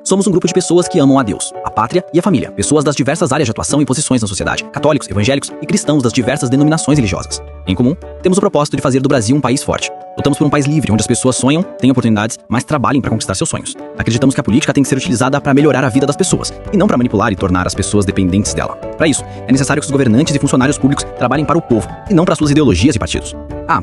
Somos um grupo de pessoas que amam a Deus, a pátria e a família. Pessoas das diversas áreas de atuação e posições na sociedade. Católicos, evangélicos e cristãos das diversas denominações religiosas. Em comum, temos o propósito de fazer do Brasil um país forte. Lutamos por um país livre, onde as pessoas sonham, têm oportunidades, mas trabalhem para conquistar seus sonhos. Acreditamos que a política tem que ser utilizada para melhorar a vida das pessoas, e não para manipular e tornar as pessoas dependentes dela. Para isso, é necessário que os governantes e funcionários públicos trabalhem para o povo, e não para suas ideologias e partidos.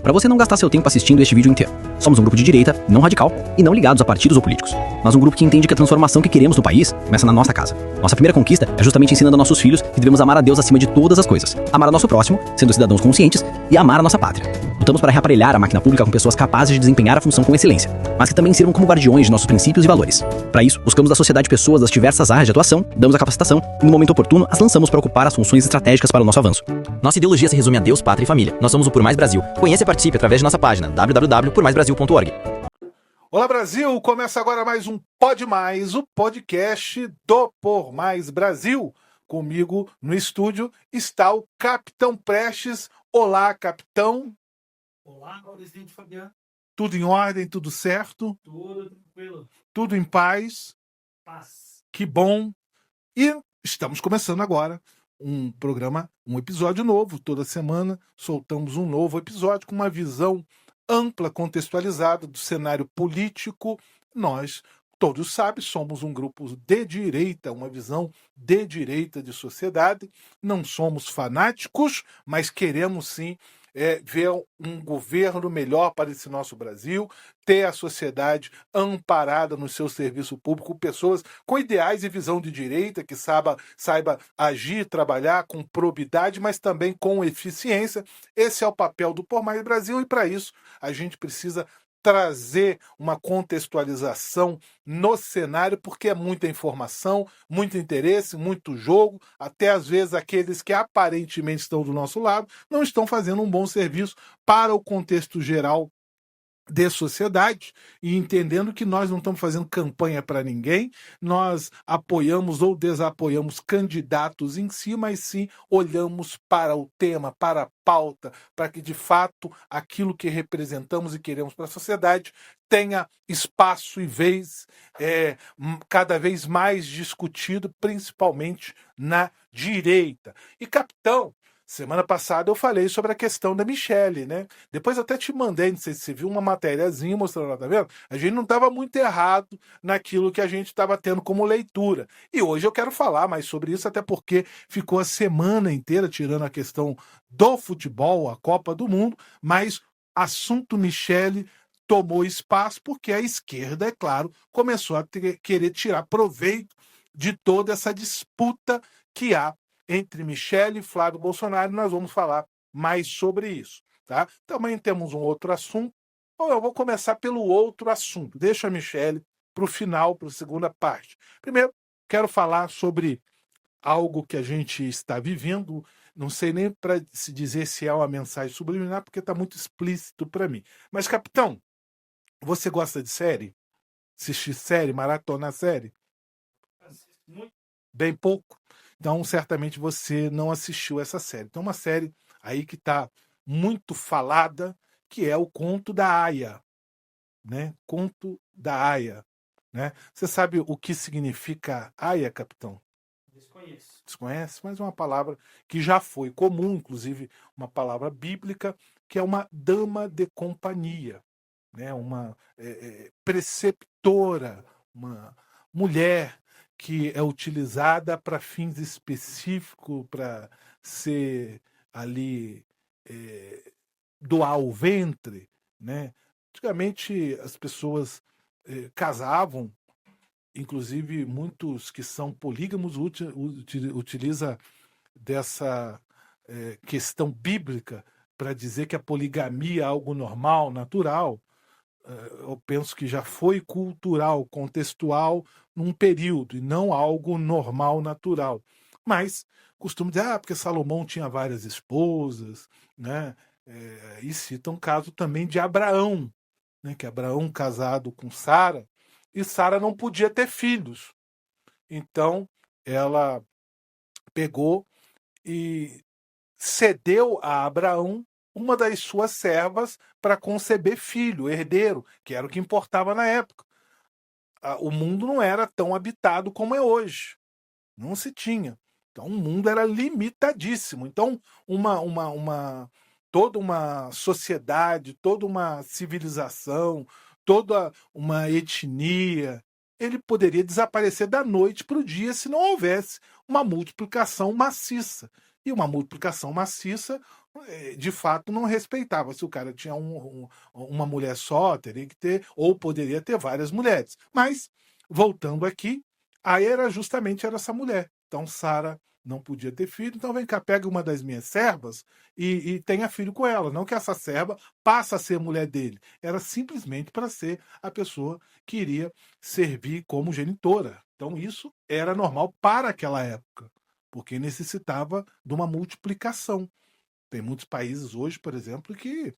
Para você não gastar seu tempo assistindo este vídeo inteiro. Somos um grupo de direita, não radical, e não ligados a partidos ou políticos. Mas um grupo que entende que a transformação que queremos no país começa na nossa casa. Nossa primeira conquista é justamente ensinando a nossos filhos que devemos amar a Deus acima de todas as coisas, amar o nosso próximo, sendo cidadãos conscientes, e amar a nossa pátria. Lutamos para reaparelhar a máquina pública com pessoas capazes de desempenhar a função com excelência, mas que também sirvam como guardiões de nossos princípios e valores. Para isso, buscamos da sociedade pessoas das diversas áreas de atuação, damos a capacitação e, no momento oportuno, as lançamos para ocupar as funções estratégicas para o nosso avanço. Nossa ideologia se resume a Deus, pátria e família. Nós somos o Por Mais Brasil. Conheça e participe através de nossa página www.pormaisbrasil.org. Olá, Brasil! Começa agora mais um Pode Mais, o podcast do Por Mais Brasil. Comigo no estúdio está o Capitão Prestes. Olá, capitão. Olá, presidente Fabiano. Tudo em ordem, tudo certo? Tudo tranquilo. Tudo em paz? Paz. Que bom! E estamos começando agora um programa, um episódio novo. Toda semana soltamos um novo episódio com uma visão ampla, contextualizada do cenário político. Nós, todos sabem, somos um grupo de direita, uma visão de direita de sociedade. Não somos fanáticos, mas queremos sim ver um governo melhor para esse nosso Brasil, ter a sociedade amparada no seu serviço público, pessoas com ideais e visão de direita, que saiba agir, trabalhar com probidade, mas também com eficiência. Esse é o papel do Por Mais Brasil, e para isso a gente precisa trazer uma contextualização no cenário, porque é muita informação, muito interesse, muito jogo, até às vezes aqueles que aparentemente estão do nosso lado não estão fazendo um bom serviço para o contexto geral de sociedade, e entendendo que nós não estamos fazendo campanha para ninguém, nós apoiamos ou desapoiamos candidatos em si, mas sim olhamos para o tema, para a pauta, para que de fato aquilo que representamos e queremos para a sociedade tenha espaço e vez cada vez mais discutido, principalmente na direita. E, capitão, semana passada eu falei sobre a questão da Michelle, né? Depois eu até te mandei, não sei se você viu, uma matériazinha mostrando, tá vendo? A gente não estava muito errado naquilo que a gente estava tendo como leitura. E hoje eu quero falar mais sobre isso, até porque ficou a semana inteira, tirando a questão do futebol, a Copa do Mundo, mas assunto Michelle tomou espaço porque a esquerda, é claro, começou a querer tirar proveito de toda essa disputa que há entre Michelle e Flávio Bolsonaro. Nós vamos falar mais sobre isso, tá? Também temos um outro assunto. Bom, eu vou começar pelo outro assunto. Deixa a Michelle para o final, para a segunda parte. Primeiro, quero falar sobre algo que a gente está vivendo. Não sei nem para se dizer se é uma mensagem subliminar, porque está muito explícito para mim. Mas, capitão, você gosta de série? Assistir série, maratonar série? Muito. Bem pouco. Então, certamente você não assistiu essa série. Tem uma série aí que está muito falada, que é o Conto da Aia, né? Conto da Aia, né? Você sabe o que significa Aia, capitão? Desconheço. Desconhece? Mas é uma palavra que já foi comum, inclusive uma palavra bíblica, que é uma dama de companhia, né? Uma preceptora, uma mulher que é utilizada para fins específicos, para ser ali, doar o ventre, né? Antigamente as pessoas casavam, inclusive muitos que são polígamos utiliza dessa questão bíblica para dizer que a poligamia é algo normal, natural. Eu penso que já foi cultural, contextual num período, e não algo normal, natural. Mas costumo dizer, porque Salomão tinha várias esposas, né? E citam um caso também de Abraão, né? Que Abraão casado com Sara, e Sara não podia ter filhos. Então ela pegou e cedeu a Abraão uma das suas servas para conceber filho, herdeiro, que era o que importava na época. o mundo não era tão habitado como é hoje. Não se tinha. Então, o mundo era limitadíssimo. Então, toda uma sociedade, toda uma civilização, toda uma etnia, ele poderia desaparecer da noite para o dia se não houvesse uma multiplicação maciça. E uma multiplicação maciça, de fato, não respeitava. Se o cara tinha uma mulher só, teria que ter, ou poderia ter várias mulheres. Mas, voltando aqui, aí era justamente essa mulher. Então, Sara não podia ter filho, então vem cá, pega uma das minhas servas e tenha filho com ela. Não que essa serva passe a ser mulher dele. Era simplesmente para ser a pessoa que iria servir como genitora. Então, isso era normal para aquela época, porque necessitava de uma multiplicação. Tem muitos países hoje, por exemplo, que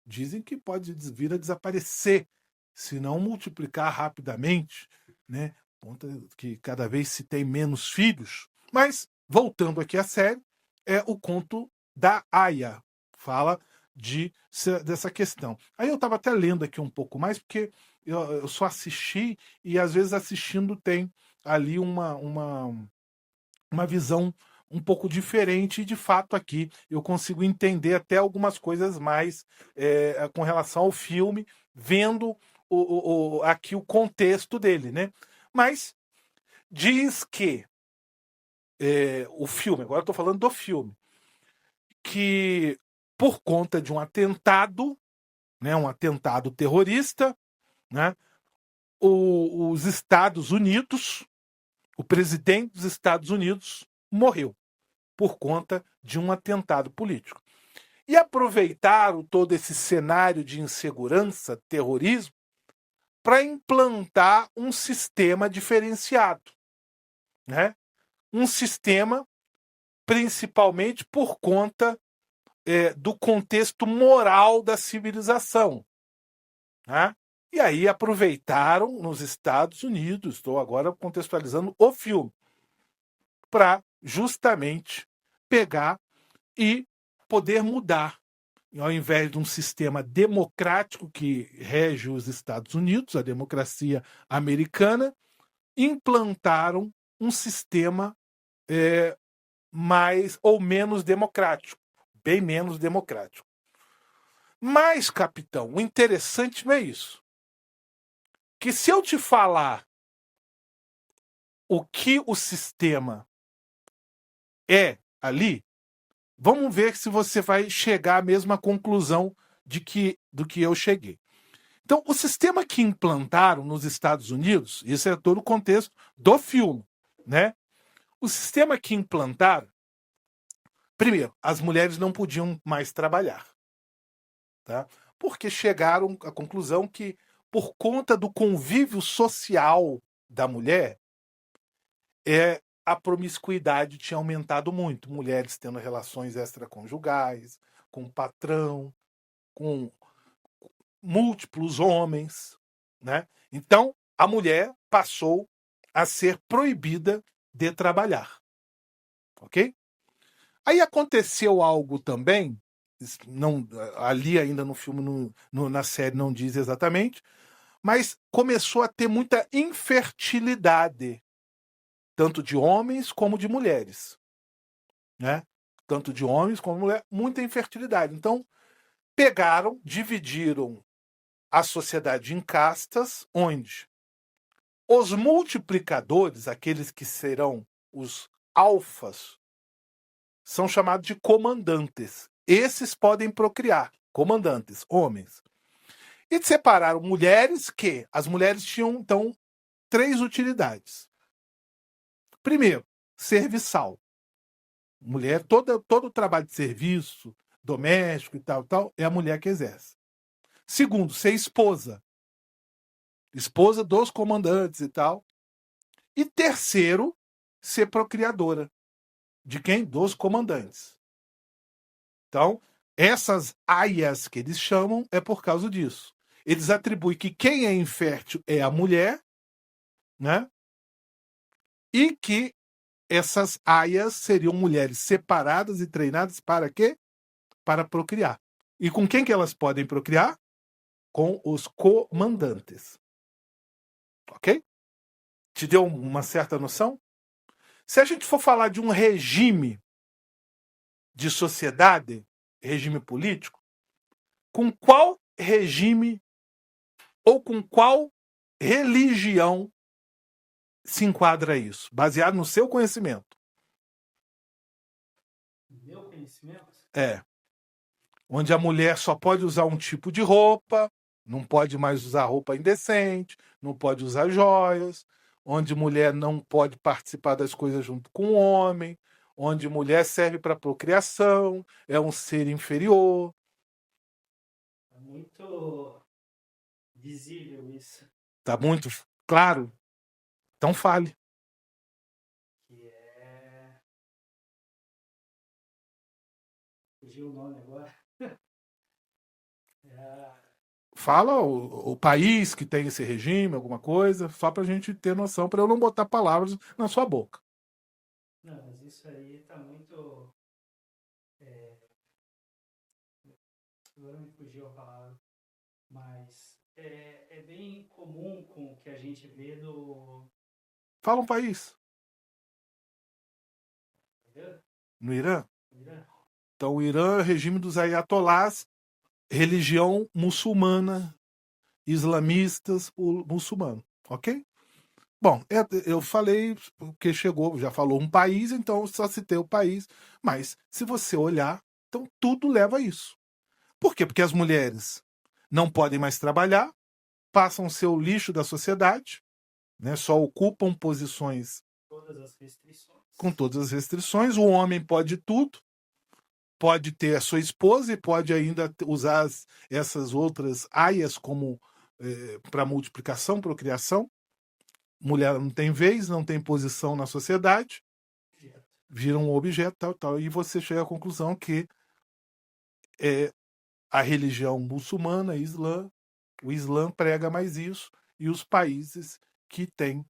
dizem que pode vir a desaparecer se não multiplicar rapidamente, né? Conta que cada vez se tem menos filhos. Mas, voltando aqui à série, é o conto da Aya. Fala dessa questão. Aí eu estava até lendo aqui um pouco mais, porque eu só assisti, e às vezes assistindo tem ali uma visão um pouco diferente, e de fato aqui eu consigo entender até algumas coisas mais com relação ao filme, vendo aqui o contexto dele, né? Mas diz que o filme, agora estou falando do filme, que por conta de um atentado, né, um atentado terrorista, né, os Estados Unidos, o presidente dos Estados Unidos morreu por conta de um atentado político. E aproveitaram todo esse cenário de insegurança, terrorismo, para implantar um sistema diferenciado, né? Um sistema principalmente por conta do contexto moral da civilização, né? E aí aproveitaram nos Estados Unidos, estou agora contextualizando o filme, para justamente pegar e poder mudar. E ao invés de um sistema democrático que rege os Estados Unidos, a democracia americana, implantaram um sistema mais ou menos democrático, bem menos democrático. Mas, capitão, o interessante não é isso. Que se eu te falar o que o sistema é ali, vamos ver se você vai chegar à mesma conclusão do que eu cheguei. Então, o sistema que implantaram nos Estados Unidos, isso é todo o contexto do filme, né? O sistema que implantaram, primeiro, as mulheres não podiam mais trabalhar, tá? Porque chegaram à conclusão que, por conta do convívio social da mulher, a promiscuidade tinha aumentado muito. Mulheres tendo relações extraconjugais, com o patrão, com múltiplos homens, né? Então, a mulher passou a ser proibida de trabalhar, ok? Aí aconteceu algo também, não, ali ainda no filme, na série não diz exatamente, mas começou a ter muita infertilidade, tanto de homens como de mulheres, né? Tanto de homens como de mulheres, muita infertilidade. Então, pegaram, dividiram a sociedade em castas, onde os multiplicadores, aqueles que serão os alfas, são chamados de comandantes. Esses podem procriar, comandantes, homens. E separaram mulheres que as mulheres tinham, então, 3 utilidades. Primeiro, serviçal. Mulher, todo o trabalho de serviço, doméstico e tal, é a mulher que exerce. Segundo, ser esposa. Esposa dos comandantes e tal. E terceiro, ser procriadora. De quem? Dos comandantes. Então, essas aias que eles chamam é por causa disso. Eles atribuem que quem é infértil é a mulher, né? E que essas aias seriam mulheres separadas e treinadas para quê? Para procriar. E com quem que elas podem procriar? Com os comandantes. Ok? Te deu uma certa noção? Se a gente for falar de um regime de sociedade, regime político, com qual regime ou com qual religião se enquadra isso? Baseado no seu conhecimento. Meu conhecimento? É. Onde a mulher só pode usar um tipo de roupa, não pode mais usar roupa indecente, não pode usar joias, onde mulher não pode participar das coisas junto com o homem, onde mulher serve para procriação, é um ser inferior. É muito visível isso. Tá muito claro? Então fale. Que é. Fugiu o nome agora. Fala o país que tem esse regime, alguma coisa, só pra gente ter noção, para eu não botar palavras na sua boca. Não, mas isso aí tá muito. Agora me fugiu a palavra. Mas é bem comum com o que a gente vê do Fala um país. Irã. No Irã? Irã. Então, o Irã é o regime dos ayatolás, religião muçulmana, islamistas, o muçulmano, ok? Bom, eu falei porque chegou, já falou um país, então só citei o país, mas se você olhar, então tudo leva a isso. Por quê? Porque as mulheres não podem mais trabalhar, passam a ser o lixo da sociedade, né? Só ocupam posições Todas as restrições. com todas as restrições, o homem pode tudo, pode ter a sua esposa e pode ainda usar essas outras aias como para multiplicação, procriação. Mulher não tem vez, não tem posição na sociedade, vira um objeto, tal, tal. E você chega à conclusão que a religião muçulmana, o Islã prega mais isso, e os países que têm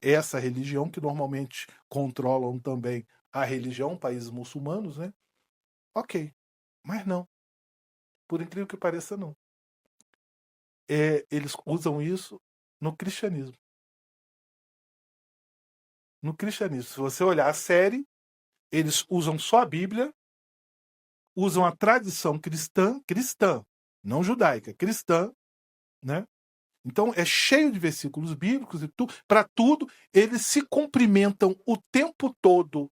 essa religião, que normalmente controlam também a religião, países muçulmanos, né? Ok, mas não. Por incrível que pareça, não. Eles usam isso no cristianismo. No cristianismo, se você olhar a série, eles usam só a Bíblia, usam a tradição cristã, não judaica, cristã, né? Então é cheio de versículos bíblicos e para tudo eles se cumprimentam o tempo todo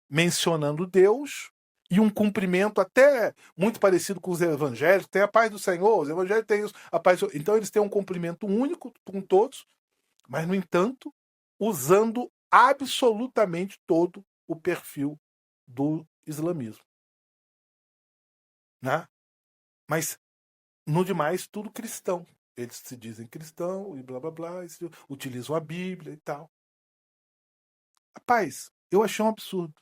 mencionando Deus, e um cumprimento até muito parecido com os evangélicos, tem a paz do Senhor, os evangélicos têm isso, a paz do Senhor. Então eles têm um cumprimento único com todos, mas no entanto, usando absolutamente todo o perfil do islamismo, né? Mas no demais tudo cristão. Eles se dizem cristão e blá blá blá, utilizam a Bíblia e tal. Rapaz, eu achei um absurdo.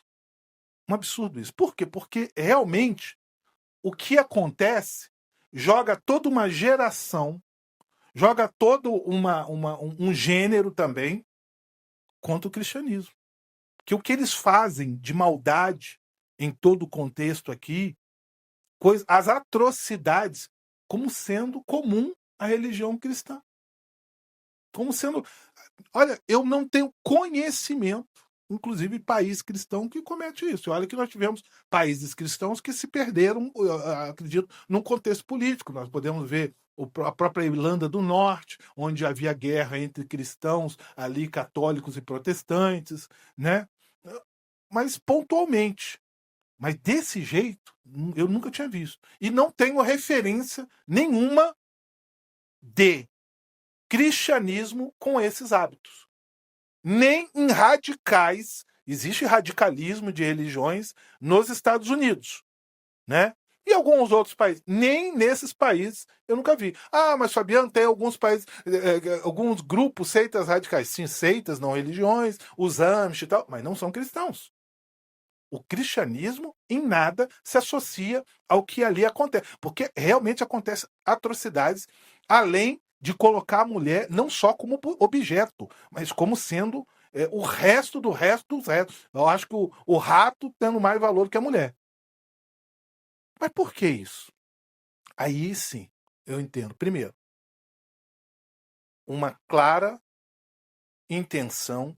Um absurdo isso. Por quê? Porque realmente o que acontece joga toda uma geração, joga todo um gênero também contra o cristianismo. Que o que eles fazem de maldade em todo o contexto aqui, as atrocidades, como sendo comum à religião cristã. Como sendo. Olha, eu não tenho conhecimento, inclusive país cristão, que comete isso. Olha que nós tivemos países cristãos que se perderam, eu acredito, num contexto político. Nós podemos ver a própria Irlanda do Norte, onde havia guerra entre cristãos, ali católicos e protestantes, né? Mas pontualmente. Mas desse jeito, eu nunca tinha visto. E não tenho referência nenhuma de cristianismo com esses hábitos. Nem em radicais, existe radicalismo de religiões nos Estados Unidos, né? E alguns outros países, nem nesses países eu nunca vi. Ah, mas Fabiano, tem alguns países, alguns grupos, seitas radicais. Sim, seitas, não religiões, os Amish e tal, mas não são cristãos. O cristianismo em nada se associa ao que ali acontece, porque realmente acontecem atrocidades, além de colocar a mulher não só como objeto, mas como sendo o resto do resto dos restos. Eu acho que o rato tendo mais valor que a mulher. Mas por que isso? Aí sim, eu entendo. Primeiro, uma clara intenção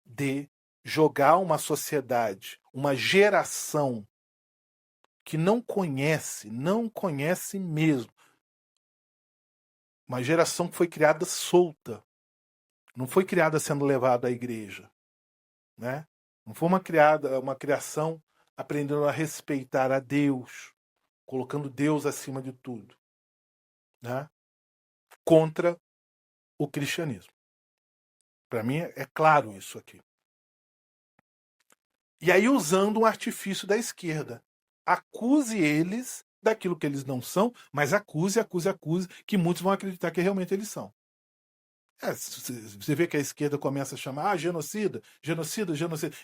de jogar uma sociedade, uma geração que não conhece mesmo. Uma geração que foi criada solta. Não foi criada sendo levada à igreja, né? Não foi uma criação aprendendo a respeitar a Deus, colocando Deus acima de tudo, né? Contra o cristianismo. Para mim é claro isso aqui. E aí usando um artifício da esquerda. Acuse eles daquilo que eles não são, mas acuse, que muitos vão acreditar que realmente eles são. Você vê que a esquerda começa a chamar genocida.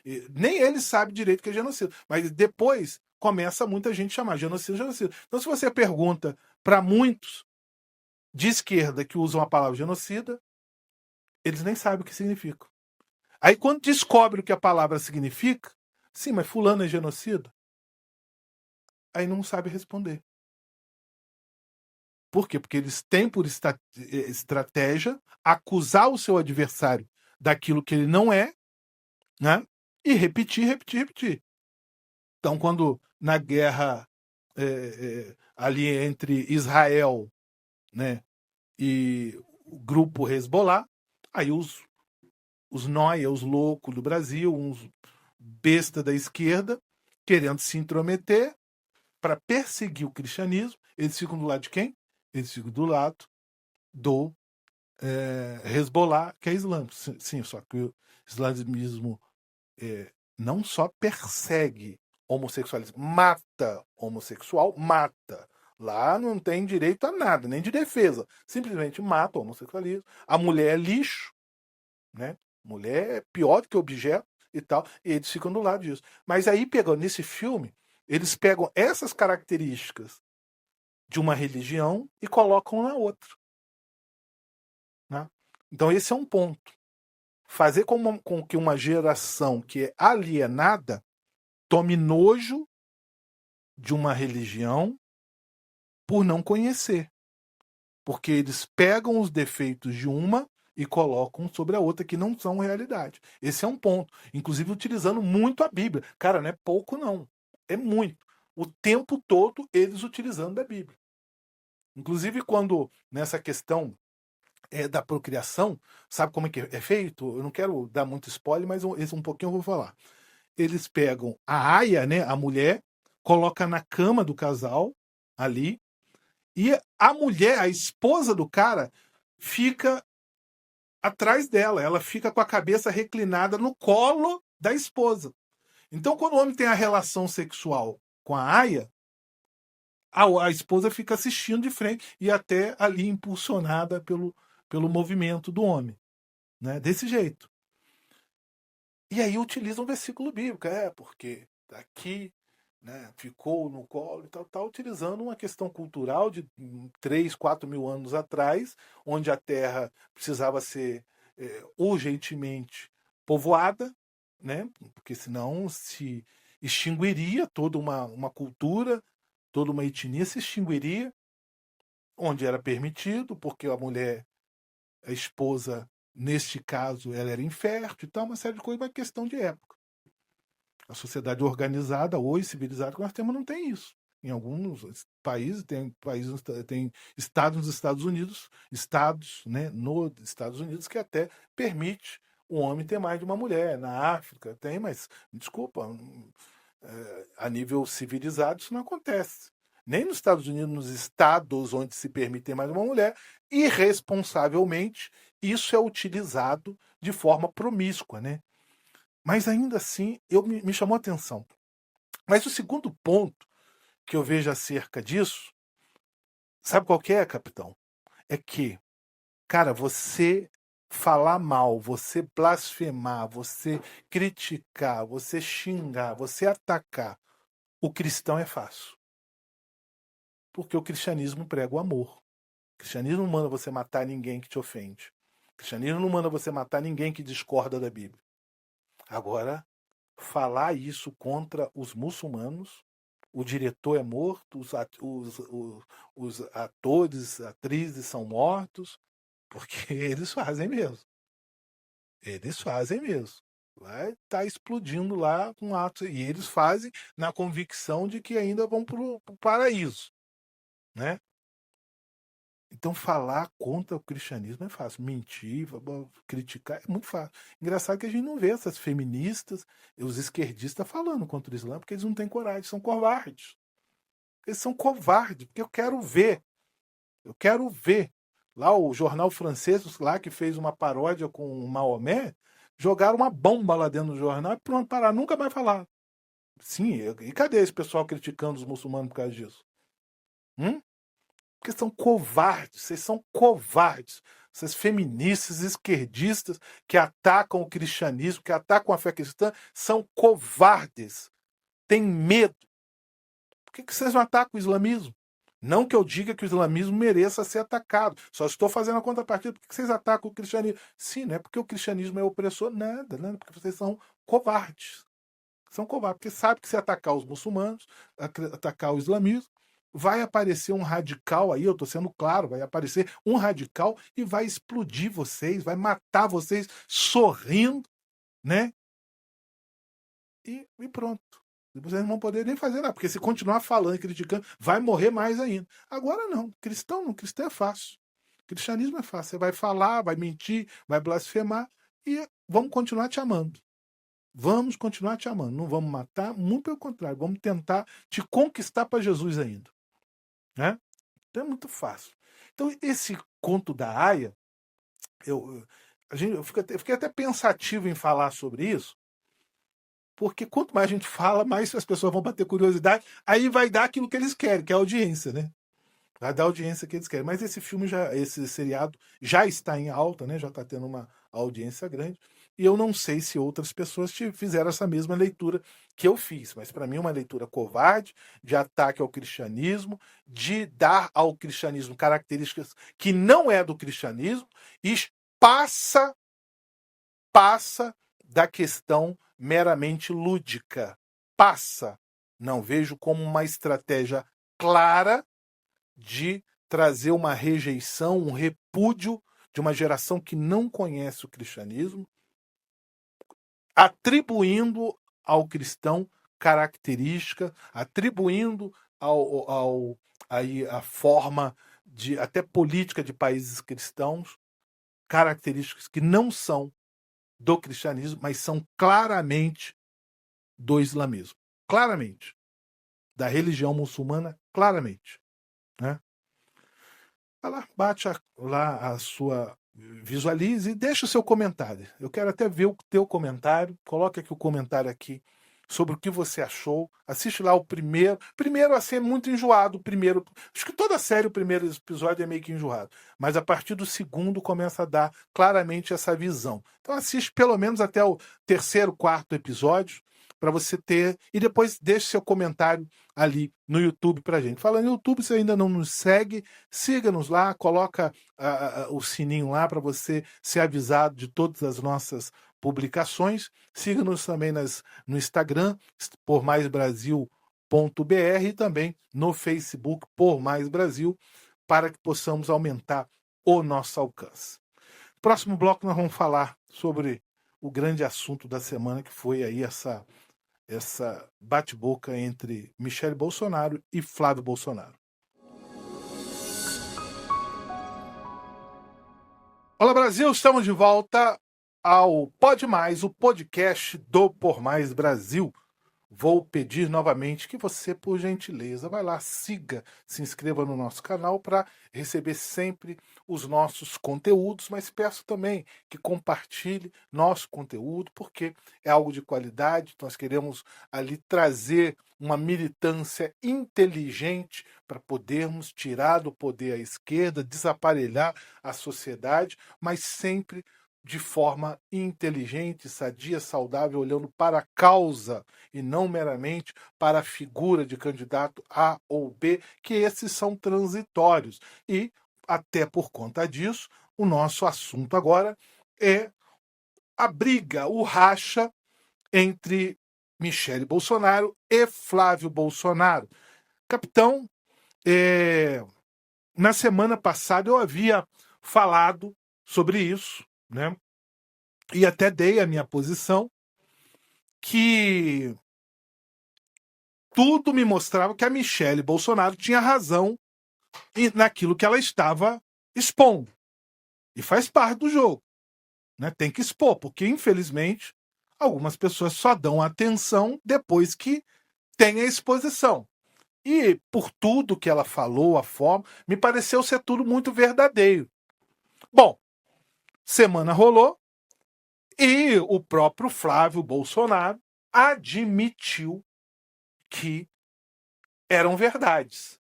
E nem eles sabem direito o que é genocida. Mas depois começa muita gente a chamar genocida. Então, se você pergunta para muitos de esquerda que usam a palavra genocida, eles nem sabem o que significa. Aí, quando descobre o que a palavra significa, sim, mas fulano é genocida? Aí não sabe responder. Por quê? Porque eles têm por estratégia acusar o seu adversário daquilo que ele não é, né? E repetir. Então, quando na guerra ali entre Israel, né, e o grupo Hezbollah, aí os nóia, os loucos do Brasil, uns besta da esquerda, querendo se intrometer para perseguir o cristianismo, eles ficam do lado de quem? Eles ficam do lado do Hezbollah, que é islâmico. Sim, só que o islamismo não só persegue homossexualismo, mata homossexual, mata. Lá não tem direito a nada, nem de defesa. Simplesmente mata o homossexualismo. A mulher é lixo, né? Mulher é pior do que objeto e tal. E eles ficam do lado disso. Mas aí, nesse filme, eles pegam essas características de uma religião e colocam na outra, né? Então esse é um ponto. Fazer com que uma geração que é alienada tome nojo de uma religião por não conhecer. Porque eles pegam os defeitos de uma e colocam sobre a outra que não são realidade. Esse é um ponto. Inclusive utilizando muito a Bíblia. Cara, não é pouco não. É muito. O tempo todo eles utilizando a Bíblia. Inclusive quando nessa questão da procriação, sabe como é que é feito? Eu não quero dar muito spoiler, mas esse um pouquinho eu vou falar. Eles pegam a aia, né, a mulher, coloca na cama do casal ali, e a mulher, a esposa do cara, fica atrás dela, ela fica com a cabeça reclinada no colo da esposa. Então, quando o homem tem a relação sexual com a aia, a esposa fica assistindo de frente e até ali impulsionada pelo movimento do homem, né? Desse jeito. E aí utiliza um versículo bíblico, porque aqui, né, ficou no colo e tal, utilizando uma questão cultural de 3, 4 mil anos atrás, onde a terra precisava ser urgentemente povoada, né, porque senão se extinguiria toda uma cultura, toda uma etnia se extinguiria, onde era permitido, porque a mulher, a esposa, neste caso, ela era infértil e tal, uma série de coisas, uma questão de época. A sociedade organizada, hoje civilizada que nós temos, não tem isso. Em alguns países, tem estados nos Estados Unidos, né, nos Estados Unidos, que até permite o homem ter mais de uma mulher. Na África tem, mas, desculpa, a nível civilizado isso não acontece. Nem nos Estados Unidos, nos estados onde se permite ter mais de uma mulher, irresponsavelmente, isso é utilizado de forma promíscua, né? Mas ainda assim, me chamou a atenção. Mas o segundo ponto que eu vejo acerca disso, sabe qual que é, capitão? É que, cara, você falar mal, você blasfemar, você criticar, você xingar, você atacar o cristão é fácil. Porque o cristianismo prega o amor. O cristianismo não manda você matar ninguém que te ofende. O cristianismo não manda você matar ninguém que discorda da Bíblia. Agora, falar isso contra os muçulmanos, o diretor é morto, os atores, atrizes são mortos, porque eles fazem mesmo. Eles fazem mesmo. Vai estar explodindo lá com atos. E eles fazem na convicção de que ainda vão para o paraíso, né? Então, falar contra o cristianismo é fácil. Mentir, criticar é muito fácil. Engraçado que a gente não vê essas feministas, os esquerdistas falando contra o Islã, porque eles não têm coragem, são covardes. Eles são covardes, porque eu quero ver. Lá o jornal francês, lá que fez uma paródia com o Maomé, jogaram uma bomba lá dentro do jornal e pronto, parar, nunca mais falar. Sim, e cadê esse pessoal criticando os muçulmanos por causa disso? Porque são covardes, vocês são covardes. Essas feministas, esquerdistas que atacam o cristianismo, que atacam a fé cristã, são covardes. Têm medo. Por que vocês não atacam o islamismo? Não que eu diga que o islamismo mereça ser atacado. Só estou fazendo a contrapartida. Por que vocês atacam o cristianismo? Sim, não é porque o cristianismo é opressor. Nada, né? Porque vocês são covardes. São covardes, porque sabe que se atacar os muçulmanos, atacar o islamismo, vai aparecer um radical aí, eu estou sendo claro, vai aparecer um radical e vai explodir vocês, vai matar vocês sorrindo, né? E pronto. Vocês não vão poder nem fazer nada, porque se continuar falando e criticando, vai morrer mais ainda. Agora não, cristão é fácil. Cristianismo é fácil. Você vai falar, vai mentir, vai blasfemar e vamos continuar te amando. Vamos continuar te amando. Não vamos matar, muito pelo contrário, vamos tentar te conquistar para Jesus ainda. Né? Então é muito fácil. Então, esse conto da Aya, eu fiquei até pensativo em falar sobre isso, porque quanto mais a gente fala, mais as pessoas vão bater curiosidade, aí vai dar aquilo que eles querem, que é a audiência, né? Vai dar a audiência que eles querem. Mas esse seriado já está em alta, né? Já está tendo uma audiência grande. E eu não sei se outras pessoas fizeram essa mesma leitura que eu fiz. Mas para mim é uma leitura covarde, de ataque ao cristianismo, de dar ao cristianismo características que não é do cristianismo, e passa da questão meramente lúdica. Passa. Não vejo como uma estratégia clara de trazer uma rejeição, um repúdio de uma geração que não conhece o cristianismo, atribuindo ao cristão características, atribuindo aí a forma de até política de países cristãos, características que não são do cristianismo, mas são claramente do islamismo. Claramente. Da religião muçulmana, claramente. Né? Vai lá, bate lá a sua. Visualize e deixa o seu comentário. Eu quero até ver o teu comentário. Coloque aqui o comentário aqui sobre o que você achou. Assiste lá o primeiro. Primeiro, assim, é muito enjoado. Primeiro, acho que toda série, o primeiro episódio é meio que enjoado. Mas a partir do segundo começa a dar claramente essa visão. Então assiste pelo menos até o terceiro, quarto episódio para você ter. E depois deixe seu comentário ali no YouTube pra gente. Falando no YouTube, se ainda não nos segue, siga-nos lá, coloca o sininho lá para você ser avisado de todas as nossas publicações. Siga-nos também no Instagram, por mais Brasil.br, e também no Facebook, por mais Brasil, para que possamos aumentar o nosso alcance. Próximo bloco nós vamos falar sobre o grande assunto da semana, que foi aí essa bate-boca entre Michele Bolsonaro e Flávio Bolsonaro. Olá, Brasil! Estamos de volta ao Pode Mais, o podcast do Por Mais Brasil. Vou pedir novamente que você, por gentileza, vai lá, siga, se inscreva no nosso canal para receber sempre os nossos conteúdos, mas peço também que compartilhe nosso conteúdo, porque é algo de qualidade, nós queremos ali trazer uma militância inteligente para podermos tirar do poder a esquerda, desaparelhar a sociedade, mas sempre de forma inteligente, sadia, saudável, olhando para a causa e não meramente para a figura de candidato A ou B, que esses são transitórios. E, até por conta disso, o nosso assunto agora é a briga, o racha entre Michele Bolsonaro e Flávio Bolsonaro. Capitão, na semana passada eu havia falado sobre isso, né? e até dei a minha posição, que tudo me mostrava que a Michele Bolsonaro tinha razão naquilo que ela estava expondo. E faz parte do jogo, né? Tem que expor, porque, infelizmente, algumas pessoas só dão atenção depois que tem a exposição. E por tudo que ela falou, a forma, me pareceu ser tudo muito verdadeiro. Bom, semana rolou e o próprio Flávio Bolsonaro admitiu que eram verdades.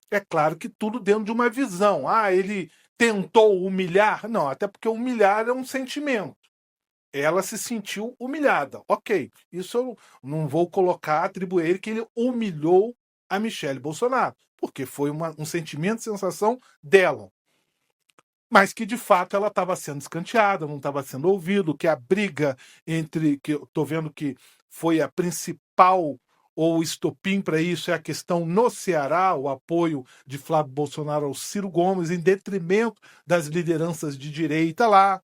É claro que tudo dentro de uma visão. Ele tentou humilhar? Não, até porque humilhar é um sentimento. Ela se sentiu humilhada. Ok, isso eu não vou colocar, atribuir que ele humilhou a Michele Bolsonaro, porque foi um sentimento, sensação dela. Mas que, de fato, ela estava sendo escanteada, não estava sendo ouvido, que a briga que eu estou vendo que foi a principal ou o estopim para isso é a questão no Ceará, o apoio de Flávio Bolsonaro ao Ciro Gomes, em detrimento das lideranças de direita lá.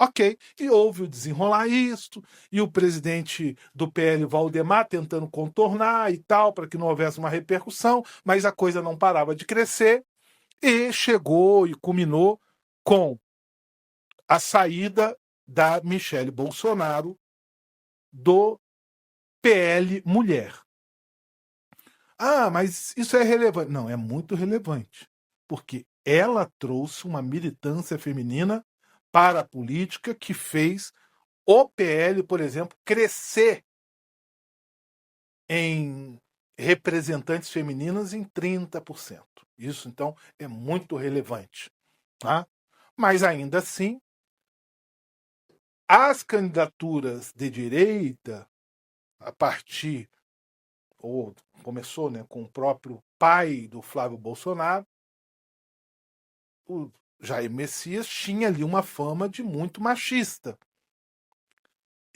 Ok, e houve o desenrolar isso, e o presidente do PL, Valdemar, tentando contornar e tal, para que não houvesse uma repercussão, mas a coisa não parava de crescer, e chegou e culminou com a saída da Michele Bolsonaro do PL Mulher. Mas isso é relevante. Não, é muito relevante, porque ela trouxe uma militância feminina para a política que fez o PL, por exemplo, crescer em representantes femininas em 30%. Isso, então, é muito relevante. Tá? Mas, ainda assim, as candidaturas de direita, a partir, ou começou, né, com o próprio pai do Flávio Bolsonaro, o Jair Messias tinha ali uma fama de muito machista.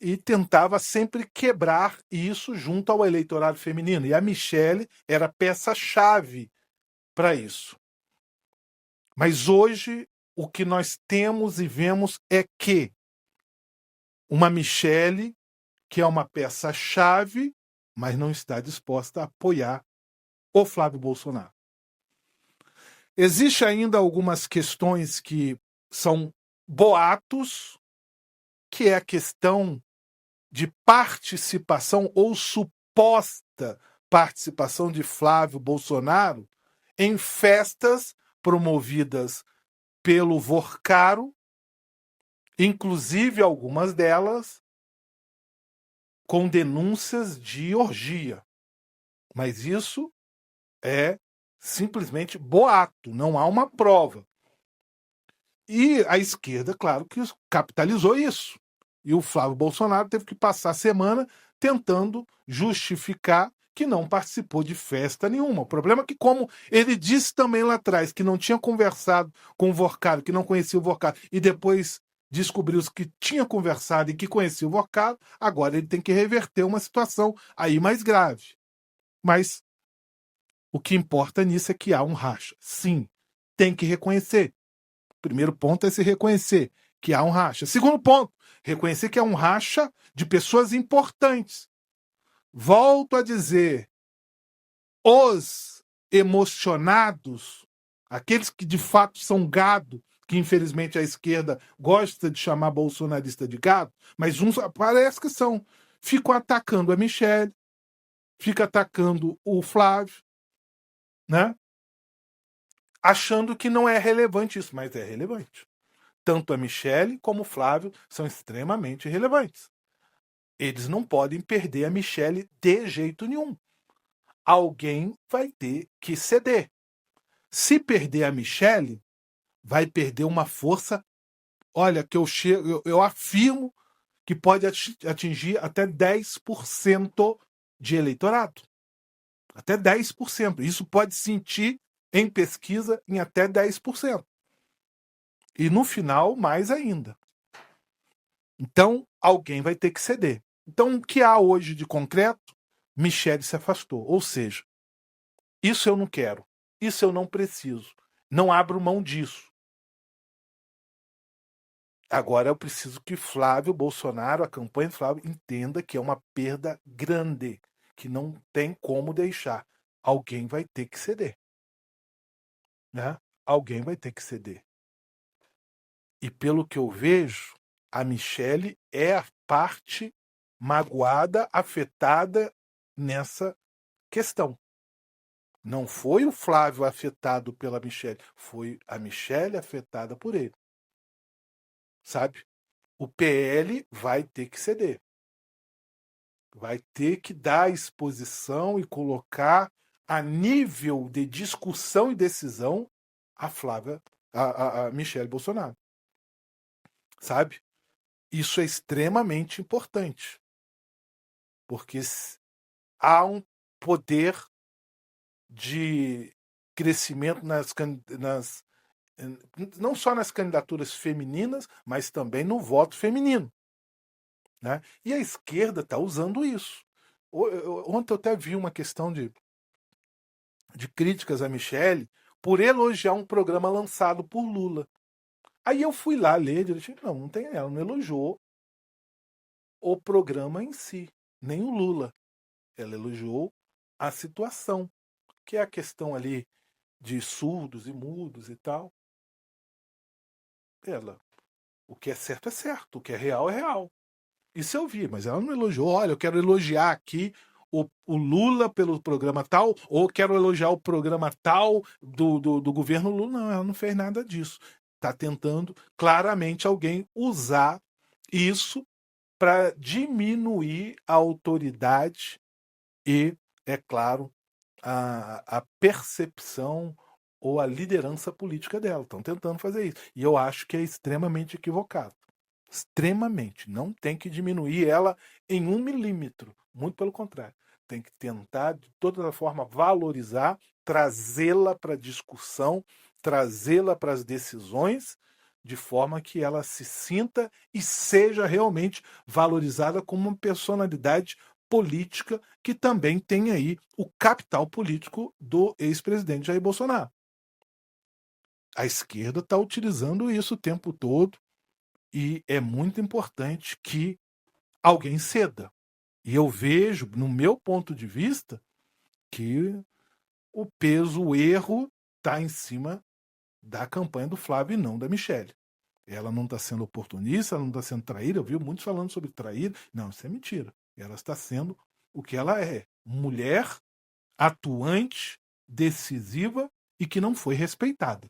E tentava sempre quebrar isso junto ao eleitorado feminino. E a Michele era peça-chave para isso. Mas hoje, o que nós temos e vemos é que uma Michele, que é uma peça-chave, mas não está disposta a apoiar o Flávio Bolsonaro. Existem ainda algumas questões que são boatos, que é a questão de participação ou suposta participação de Flávio Bolsonaro em festas promovidas pelo Vorcaro, inclusive algumas delas com denúncias de orgia. Mas isso é simplesmente boato, não há uma prova. E a esquerda, claro, que capitalizou isso. E o Flávio Bolsonaro teve que passar a semana tentando justificar que não participou de festa nenhuma. O problema é que, como ele disse também lá atrás, que não tinha conversado com o Vorcaro, que não conhecia o Vorcaro, e depois descobriu que tinha conversado e que conhecia o Vorcaro, agora ele tem que reverter uma situação aí mais grave. Mas o que importa nisso é que há um racha. Sim, tem que reconhecer. Primeiro ponto é se reconhecer que há um racha. Segundo ponto, reconhecer que há um racha de pessoas importantes. Volto a dizer, os emocionados, aqueles que de fato são gado, que infelizmente a esquerda gosta de chamar bolsonarista de gado, mas uns parece que são, ficam atacando a Michele, fica atacando o Flávio, né? Achando que não é relevante isso, mas é relevante. Tanto a Michele como o Flávio são extremamente relevantes. Eles não podem perder a Michele de jeito nenhum. Alguém vai ter que ceder. Se perder a Michele, vai perder uma força, olha, que eu afirmo que pode atingir até 10% de eleitorado. Até 10%. Isso pode sentir em pesquisa em até 10%. E no final, mais ainda. Então, alguém vai ter que ceder. Então, o que há hoje de concreto? Michele se afastou. Ou seja, isso eu não quero. Isso eu não preciso. Não abro mão disso. Agora eu preciso que Flávio Bolsonaro, a campanha de Flávio, entenda que é uma perda grande, que não tem como deixar. Alguém vai ter que ceder. Né? Alguém vai ter que ceder. E pelo que eu vejo, a Michelle é a parte magoada, afetada nessa questão. Não foi o Flávio afetado pela Michelle, foi a Michelle afetada por ele. Sabe? O PL vai ter que ceder. Vai ter que dar exposição e colocar a nível de discussão e decisão a Flávia, a Michelle Bolsonaro. Sabe? Isso é extremamente importante. Porque há um poder de crescimento não só nas candidaturas femininas, mas também no voto feminino. Né? E a esquerda está usando isso. Ontem eu até vi uma questão de críticas a Michelle por elogiar um programa lançado por Lula. Aí eu fui lá ler direitinho, não tem, ela não elogiou o programa em si, nem o Lula. Ela elogiou a situação, que é a questão ali de surdos e mudos e tal. O que é certo, o que é real é real. Isso eu vi, mas ela não elogiou. Olha, eu quero elogiar aqui o Lula pelo programa tal, ou quero elogiar o programa tal do governo Lula. Não, ela não fez nada disso. Está tentando claramente alguém usar isso para diminuir a autoridade e, é claro, a percepção ou a liderança política dela. Estão tentando fazer isso. E eu acho que é extremamente equivocado. Extremamente. Não tem que diminuir ela em 1 milímetro. Muito pelo contrário. Tem que tentar, de toda forma, valorizar, trazê-la para a discussão, trazê-la para as decisões, de forma que ela se sinta e seja realmente valorizada como uma personalidade política que também tem aí o capital político do ex-presidente Jair Bolsonaro. A esquerda está utilizando isso o tempo todo e é muito importante que alguém ceda. E eu vejo, no meu ponto de vista, que o peso, o erro está em cima da campanha do Flávio e não da Michelle. Ela não está sendo oportunista, ela não está sendo traída. Eu vi muitos falando sobre traída. Não, isso é mentira. Ela está sendo o que ela é. Mulher atuante, decisiva e que não foi respeitada.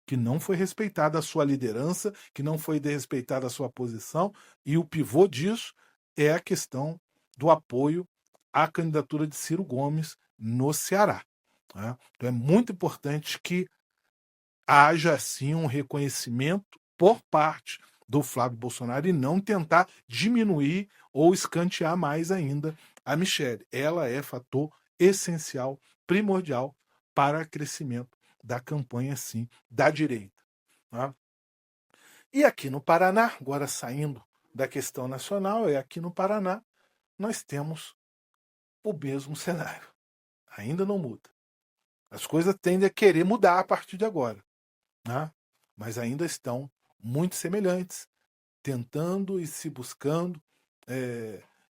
Que não foi respeitada a sua liderança, que não foi respeitada a sua posição. E o pivô disso é a questão do apoio à candidatura de Ciro Gomes no Ceará. Né? Então é muito importante que haja assim um reconhecimento por parte do Flávio Bolsonaro e não tentar diminuir ou escantear mais ainda a Michelle. Ela é fator essencial, primordial para o crescimento da campanha, sim, da direita. Tá? E aqui no Paraná, agora saindo da questão nacional, aqui no Paraná nós temos o mesmo cenário. Ainda não muda. As coisas tendem a querer mudar a partir de agora. Né? Mas ainda estão muito semelhantes, tentando e se buscando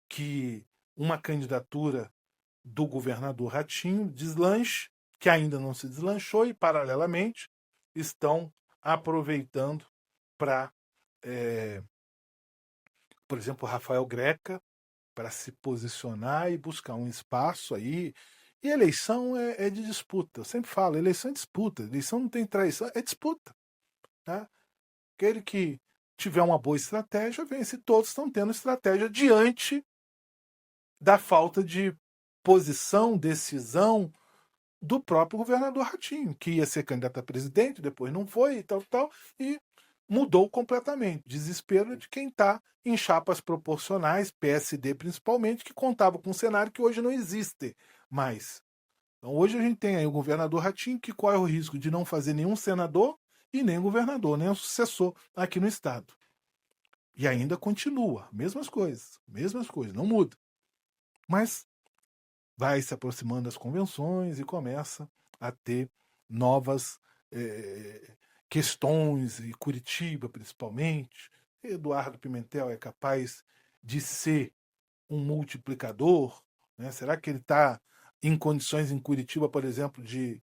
que uma candidatura do governador Ratinho deslanche, que ainda não se deslanchou, e, paralelamente, estão aproveitando para, por exemplo, Rafael Greca, para se posicionar e buscar um espaço aí. E eleição é de disputa. Eu sempre falo, eleição é disputa. Eleição não tem traição, é disputa. Tá? Aquele que tiver uma boa estratégia vence. Todos estão tendo estratégia diante da falta de posição, decisão do próprio governador Ratinho, que ia ser candidato a presidente, depois não foi e tal, e mudou completamente. Desespero de quem está em chapas proporcionais, PSD principalmente, que contava com um cenário que hoje não existe mais. Então hoje a gente tem aí o governador Ratinho, que corre o risco de não fazer nenhum senador e nem governador, nem o sucessor aqui no estado. E ainda continua, mesmas coisas, não muda. Mas vai se aproximando das convenções e começa a ter novas questões, e Curitiba principalmente. Eduardo Pimentel é capaz de ser um multiplicador, né? Será que ele está em condições em Curitiba, por exemplo, de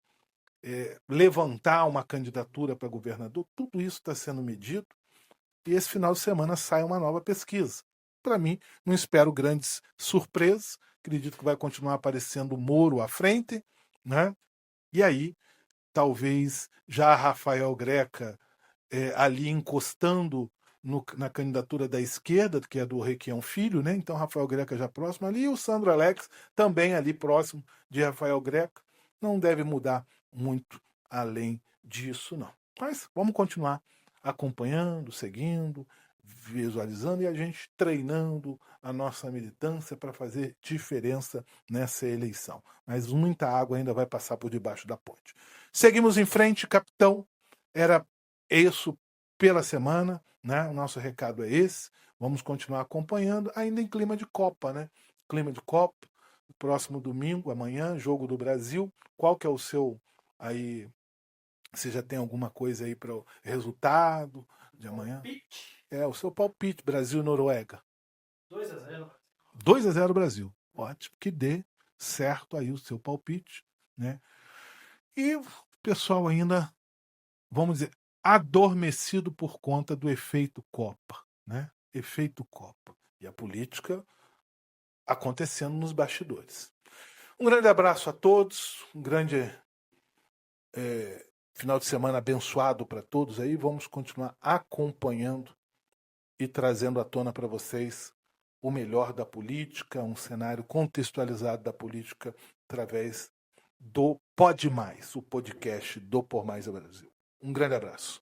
levantar uma candidatura para governador? Tudo isso está sendo medido e esse final de semana sai uma nova pesquisa. Para mim, não espero grandes surpresas, acredito que vai continuar aparecendo o Moro à frente, né? E aí, talvez já Rafael Greca ali encostando na candidatura da esquerda, que é do Requião Filho, né? Então Rafael Greca já próximo ali, e o Sandro Alex também ali próximo de Rafael Greca. Não deve mudar muito além disso, não. Mas vamos continuar acompanhando, seguindo, visualizando e a gente treinando a nossa militância para fazer diferença nessa eleição. Mas muita água ainda vai passar por debaixo da ponte. Seguimos em frente, capitão. Era isso pela semana, né? O nosso recado é esse. Vamos continuar acompanhando, ainda em clima de Copa, né? Clima de Copa. Próximo domingo, amanhã, jogo do Brasil. Qual que é o seu aí? Você já tem alguma coisa aí para o resultado de amanhã? Palpite. O seu palpite, Brasil-Noruega. 2-0. 2-0 Brasil. Ótimo, que dê certo aí o seu palpite, né? E o pessoal ainda, vamos dizer, adormecido por conta do efeito Copa, né? Efeito Copa. E a política acontecendo nos bastidores. Um grande abraço a todos, um grande final de semana abençoado para todos aí. Vamos continuar acompanhando e trazendo à tona para vocês o melhor da política, um cenário contextualizado da política através do Pode Mais, o podcast do Por Mais Brasil. Um grande abraço.